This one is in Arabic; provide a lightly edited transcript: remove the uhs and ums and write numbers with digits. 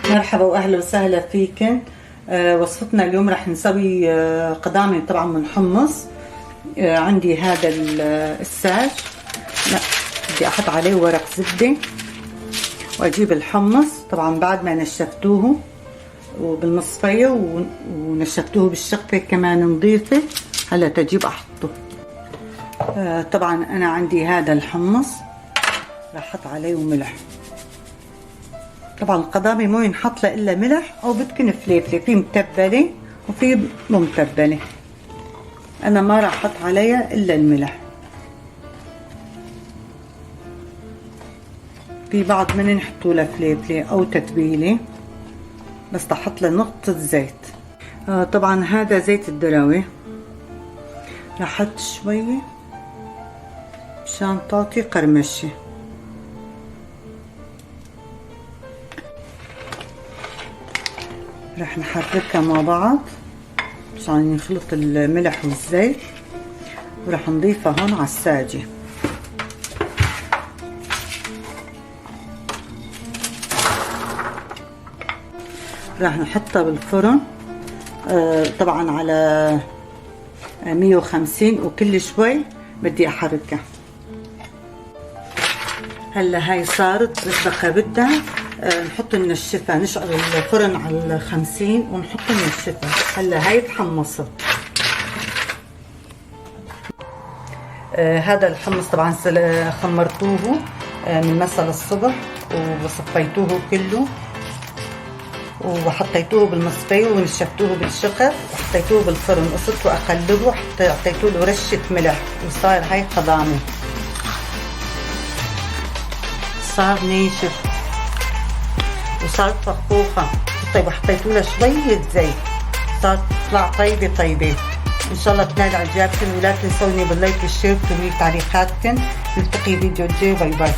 مرحبا واهلا وسهلا فيكن. وصفتنا اليوم رح نسوي قدامي طبعا من حمص. عندي هذا الساج، لا بدي احط عليه ورق زبده، واجيب الحمص طبعا بعد ما نشفتوه وبالمصفيه ونشفتوه بالشقفه كمان نظيفه. هلا تجيب احطه. طبعا انا عندي هذا الحمص رح احط عليه ملح. طبعا القضامي مو ينحط له الا ملح او بدكن فليفله، في متبله وفي مو متبله. انا ما راح احط عليها الا الملح. في بعض من يحطوا له فليفله او تتبيله، بس احط له نقطه زيت. طبعا هذا زيت الدراوي، راح احط شويه مشان تعطي قرمشه. رح نحركها مع بعض عشان يخلط الملح والزيت، ورح نضيفها هون على الساجة. رح نحطها بالفرن طبعا على 150، وكل شوي بدي احركها. هلا هاي صارت بس بدها نحط ننشفها، نشعل الفرن على 50 ونحط ننشفها. هلا هاي تحمصت. هذا الحمص طبعا خمرتوه من مثل الصبح وصفيتوه كله وحطيتوه بالمصفية ونشفتوه بالشقف وحطيتوه بالفرن، قصدت واقلبه، حطيتوا له رشة ملح وصار هاي قضامي، صار ناشف وصارت فخوخة. طيب وحطيتوا له شوية زيت، صارت تطلع طيبة طيبة. ان شاء الله تنال اعجابكم، ولا تنسوني باللايك والشير وتكتبوا لي تعليقاتكم. نلتقي فيديو جاي. باي باي.